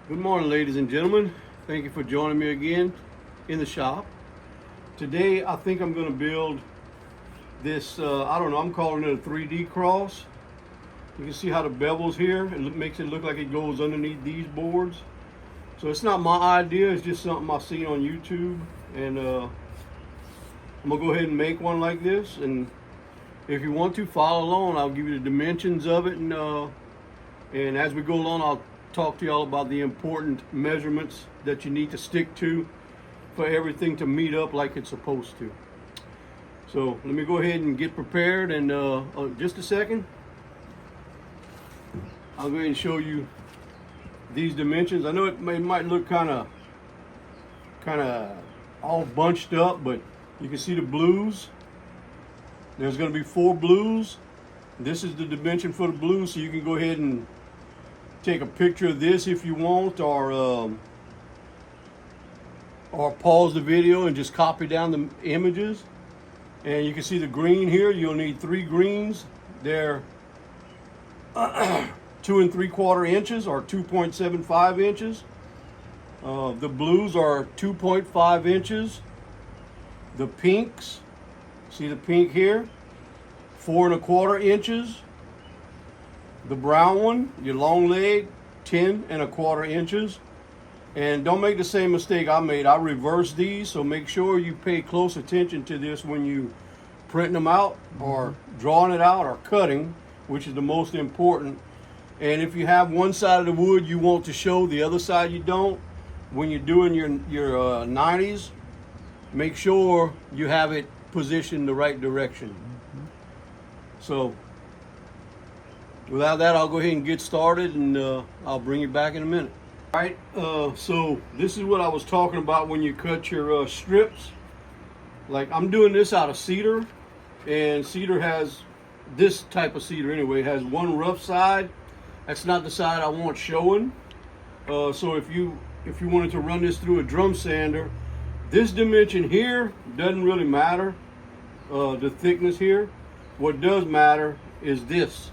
Good morning, ladies and gentlemen. Thank you for joining me again in the shop. Today, I think I'm going to build this, I don't know, I'm calling it a 3D cross. You can see how the bevel's here. It makes it look like it goes underneath these boards. So it's not my idea, it's just something I see on YouTube. And I'm going to go ahead and make one like this. And if you want to follow along, I'll give you the dimensions of it. And as we go along, I'll talk to y'all about the important measurements that you need to stick to for everything to meet up like it's supposed to. So let me go ahead and get prepared, and just a second I'll go ahead and show you these dimensions. I know it might look kind of all bunched up, but you can see the blues. There's going to be 4 blues. This is the dimension for the blues, so you can go ahead and take a picture of this if you want, or pause the video and just copy down the images. And you can see the green here. You'll need 3 greens. They're 2 3/4 inches or 2.75 inches. The blues are 2.5 inches. The pinks, see the pink here, 4 1/4 inches. The brown one, your long leg, 10 1/4 inches. And don't make the same mistake I made. I reversed these, so make sure you pay close attention to this when you print them out or drawing it out or cutting, which is the most important. And if you have one side of the wood you want to show, the other side you don't, when you're doing your 90s, make sure you have it positioned the right direction. So without that, I'll go ahead and get started, and I'll bring you back in a minute. All right, so this is what I was talking about when you cut your strips. Like, I'm doing this out of cedar, and cedar has, this type of cedar anyway, has one rough side. That's not the side I want showing. So if you wanted to run this through a drum sander, this dimension here doesn't really matter, the thickness here. What does matter is this.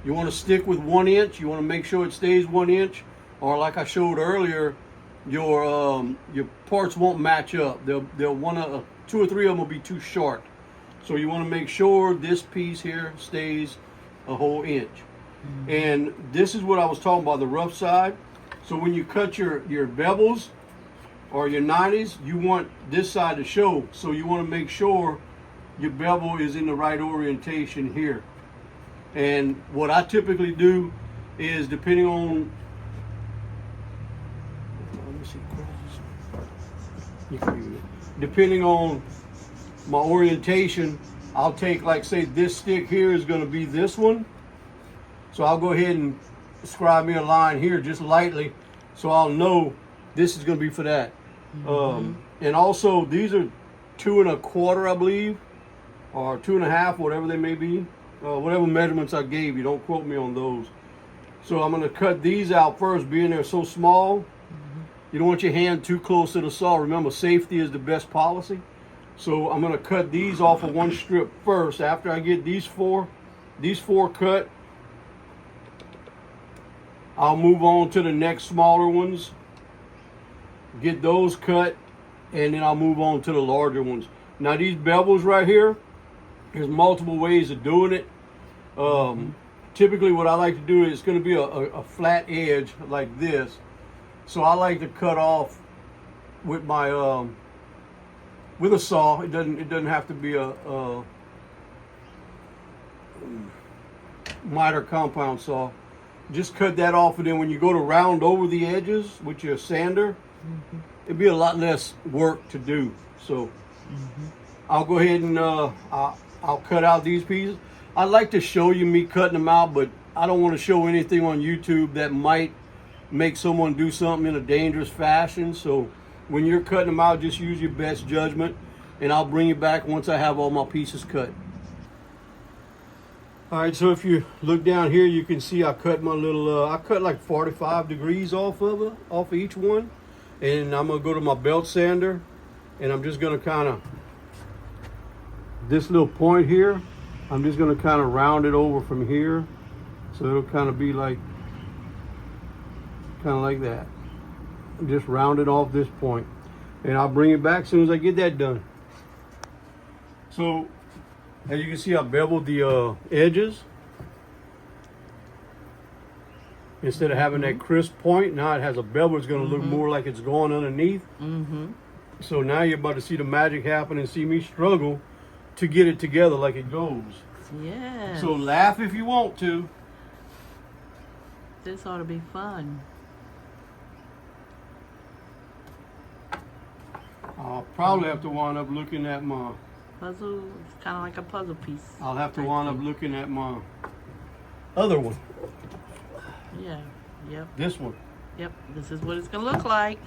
You want to stick with 1 inch. You want to make sure it stays 1 inch, or like I showed earlier, your parts won't match up. They'll want to, 2 or 3 of them will be too short. So you want to make sure this piece here stays a whole inch. And this is what I was talking about, the rough side. So when you cut your bevels or your 90s, you want this side to show. So you want to make sure your bevel is in the right orientation here. And what I typically do is, depending on, depending on my orientation, I'll take, like, say this stick here is going to be this one. So I'll go ahead and scribe me a line here just lightly, so I'll know this is going to be for that. And also, these are 2 1/4, I believe, or 2 1/2, whatever they may be. Whatever measurements I gave you, don't quote me on those. So I'm going to cut these out first, being they're so small. You don't want your hand too close to the saw. Remember, safety is the best policy. So I'm going to cut these off of one strip first. After I get these four cut, I'll move on to the next smaller ones, get those cut, and then I'll move on to the larger ones. Now, these bevels right here, there's multiple ways of doing it. Typically what I like to do is, it's going to be a flat edge like this. So I like to cut off with my with a saw. It doesn't have to be a miter compound saw. Just cut that off, and then when you go to round over the edges with your sander, it'd be a lot less work to do. So I'll go ahead and I'll cut out these pieces. I'd like to show you me cutting them out, but I don't want to show anything on YouTube that might make someone do something in a dangerous fashion. So when you're cutting them out, just use your best judgment, and I'll bring you back once I have all my pieces cut. All right, so if you look down here, you can see I cut my little, I cut like 45 degrees off of each one. And I'm gonna go to my belt sander, and I'm just gonna kind of, this little point here, I'm just gonna kind of round it over from here. So it'll kind of be like, kind of like that. just round it off this point. And I'll bring it back as soon as I get that done. So, as you can see, I beveled the edges. Instead of having that crisp point, now it has a bevel. It's going to look more like it's going underneath. So now you're about to see the magic happen and see me struggle to get it together like it goes. Yeah. So laugh if you want to. This ought to be fun. I'll probably have to wind up looking at my... Puzzle, it's kind of like a puzzle piece. I'll have to wind up looking at my other one. Yeah, yep. This one. Yep, this is what it's going to look like.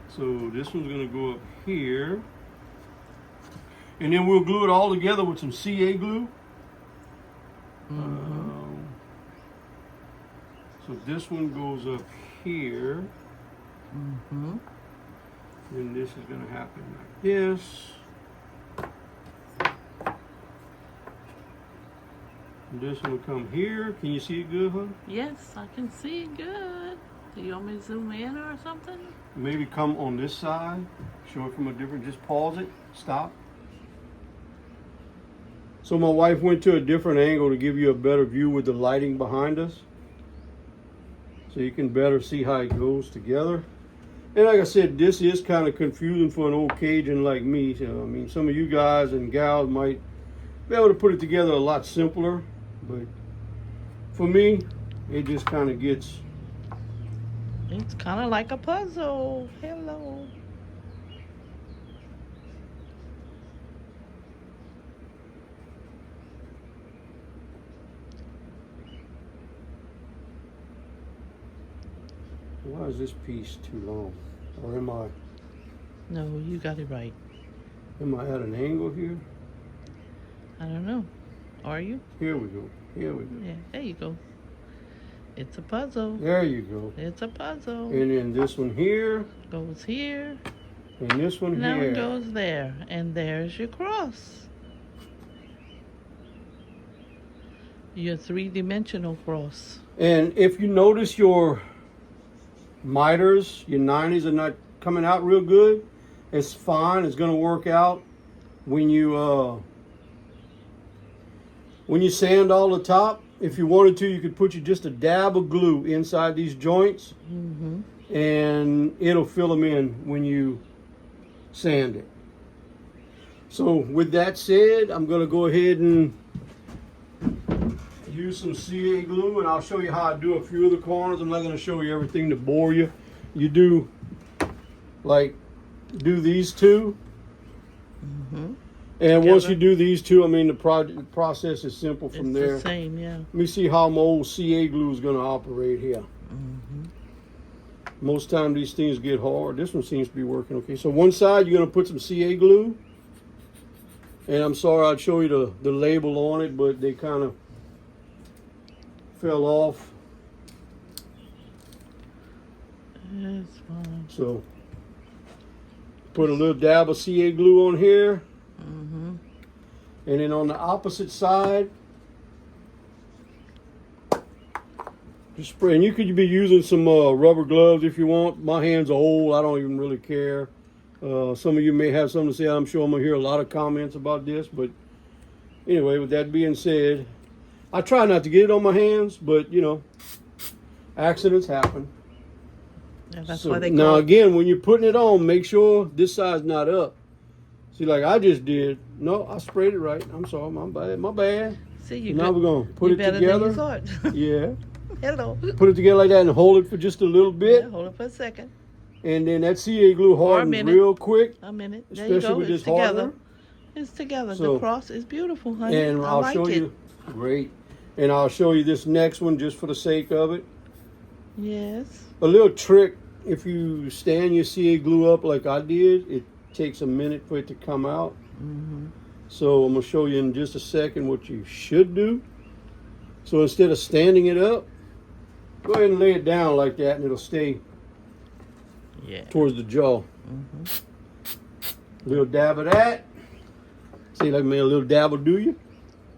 So this one's going to go up here. And then we'll glue it all together with some CA glue. So this one goes up here. Then this is going to happen like this. And this one will come here. Can you see it good, huh? Yes, I can see it good. Do you want me to zoom in or something? Maybe come on this side. Show it from a different, just pause it, stop. So my wife went to a different angle to give you a better view with the lighting behind us. So you can better see how it goes together. And like I said, this is kind of confusing for an old Cajun like me. So, I mean, some of you guys and gals might be able to put it together a lot simpler. But for me, it just kind of gets... It's kind of like a puzzle. Hello. Why is this piece too long? Or am I... No, you got it right. Am I at an angle here? I don't know. Are you? Here we go. Here we go. Yeah, there you go. It's a puzzle. There you go. It's a puzzle. And then this one here. Goes here. And this one And here. that one goes there. And there's your cross. Your three-dimensional cross. And if you notice your miters, your 90s are not coming out real good, it's fine. It's going to work out when you sand all the top. If you wanted to, you could put just a dab of glue inside these joints, and it'll fill them in when you sand it. So with that said, I'm going to go ahead and use some CA glue, and I'll show you how I do a few of the corners. I'm not going to show you everything to bore you. You do these two. And Together. once you do these two, I mean, the process is simple from there. It's the same, yeah. Let me see how my old CA glue is going to operate here. Most time these things get hard. This one seems to be working okay. So one side, you're going to put some CA glue. And I'm sorry I'd show you the label on it, but they kind of fell off. It's fine. So put a little dab of CA glue on here. And then on the opposite side, just spray. And you could be using some rubber gloves if you want. My hands are old. I don't even really care. Some of you may have something to say. I'm sure I'm going to hear a lot of comments about this. But anyway, with that being said, I try not to get it on my hands. But, you know, accidents happen. Yeah, that's So, why they now, call again, when you're putting it on, make sure this side's not up. See, like I just did. No, I sprayed it right. I'm sorry, my bad. My bad. See, you Now we're going to put it better together. than you thought. Yeah. Hello. Put it together like that and hold it for just a little bit. Yeah, hold it for a second. And then that CA glue hardens minute. real quick. A minute. There Especially you go. with It's this together. hardener. It's together. So- The cross is beautiful, honey. And I I'll like show it. you. Great. And I'll show you this next one just for the sake of it. Yes. A little trick, if you stand your CA glue up like I did, it takes a minute for it to come out. So I'm going to show you in just a second what you should do. So instead of standing it up, go ahead and lay it down like that and it'll stay towards the jaw. A little dab of that. See, like me, a little dab will do you.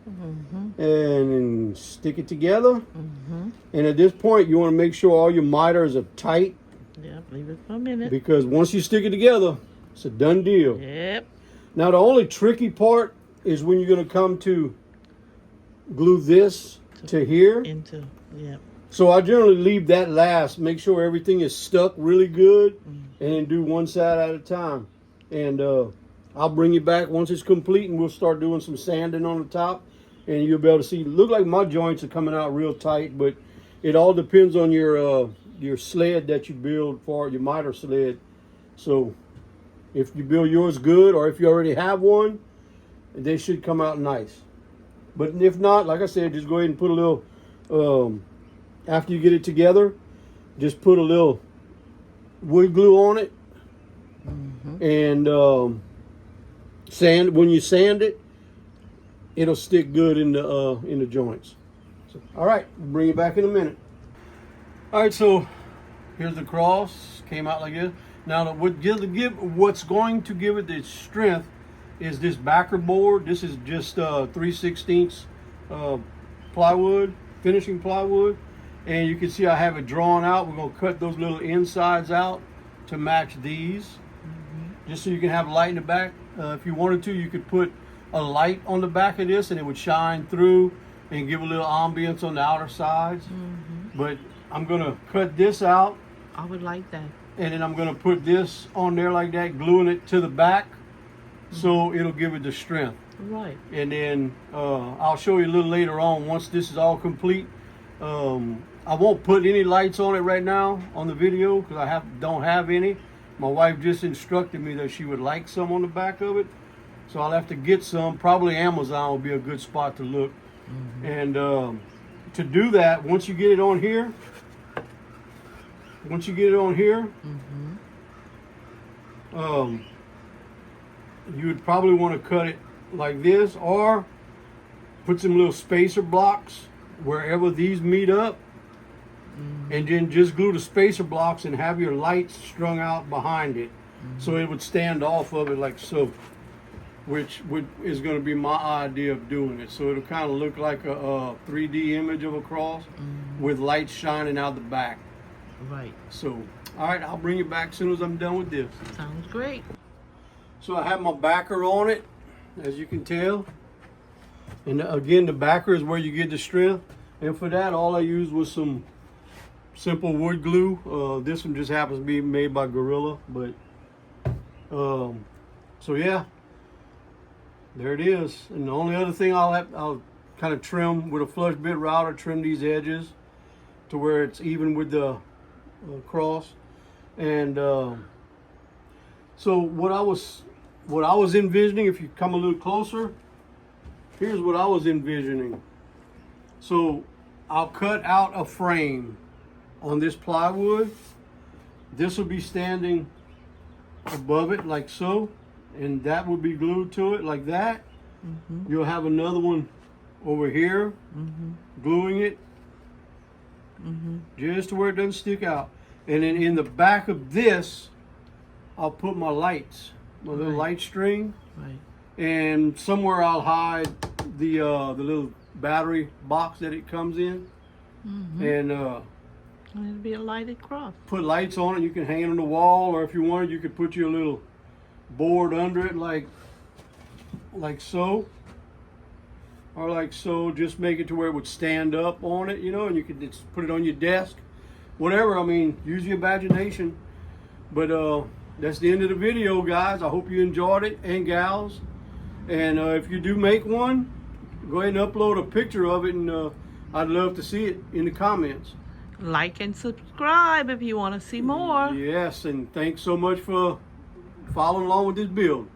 And then stick it together. And at this point, you want to make sure all your miters are tight. Yep, leave it for a minute. because once you stick it together, it's a done deal. Yep. Now the only tricky part is when you're going to come to glue this to here. Into, yep. So I generally leave that last, make sure everything is stuck really good, and then do one side at a time. And I'll bring you back once it's complete, and we'll start doing some sanding on the top, and you'll be able to see. Look like my joints are coming out real tight, but it all depends on your sled that you build for your miter sled. So if you build yours good, or if you already have one, they should come out nice. But if not, like I said, just go ahead and put a little, after you get it together, just put a little wood glue on it. And sand. When you sand it, it'll stick good in the joints. So, all right, we'll bring it back in a minute. All right, so here's the cross. Came out like this. Now, what's going to give it the strength is this backer board. This is just 3/16 plywood, finishing plywood, and you can see I have it drawn out. We're gonna cut those little insides out to match these, just so you can have light in the back. If you wanted to, you could put a light on the back of this, and it would shine through and give a little ambience on the outer sides. But I'm gonna cut this out. I would like that. And then I'm gonna put this on there like that, gluing it to the back, so it'll give it the strength. Right. And then I'll show you a little later on, once this is all complete. I won't put any lights on it right now on the video because I don't have any. My wife just instructed me that she would like some on the back of it, so I'll have to get some. Probably Amazon will be a good spot to look. And to do that, once you get it on here, you would probably want to cut it like this, or put some little spacer blocks wherever these meet up, and then just glue the spacer blocks and have your lights strung out behind it, so it would stand off of it like so, which is going to be my idea of doing it. So it'll kind of look like a 3D image of a cross with lights shining out the back. Right. So, all right, I'll bring it back as soon as I'm done with this. Sounds great. So I have my backer on it, as you can tell. And again, the backer is where you get the strength. And for that, all I used was some simple wood glue. This one just happens to be made by Gorilla, but so yeah, there it is. And the only other thing I'll kind of trim with a flush bit router, trim these edges to where it's even with the cross. And so what I was envisioning, if you come a little closer, here's what I was envisioning. So I'll cut out a frame on this plywood. This will be standing above it like so, and that will be glued to it like that. You'll have another one over here, gluing it just to where it doesn't stick out. And then in the back of this, I'll put my lights, my little light string. Right. And somewhere I'll hide the little battery box that it comes in. And It'll be a lighted cross. put lights on it. You can hang it on the wall, or if you wanted, you could put your little board under it like so, or like so. Just make it to where it would stand up on it, you know, and you could just put it on your desk, whatever. I mean, use your imagination. But that's the end of the video, guys. I hope you enjoyed it, and gals. And if you do make one, go ahead and upload a picture of it, and I'd love to see it in the comments. Like and subscribe if you want to see more. Yes, and thanks so much for following along with this build.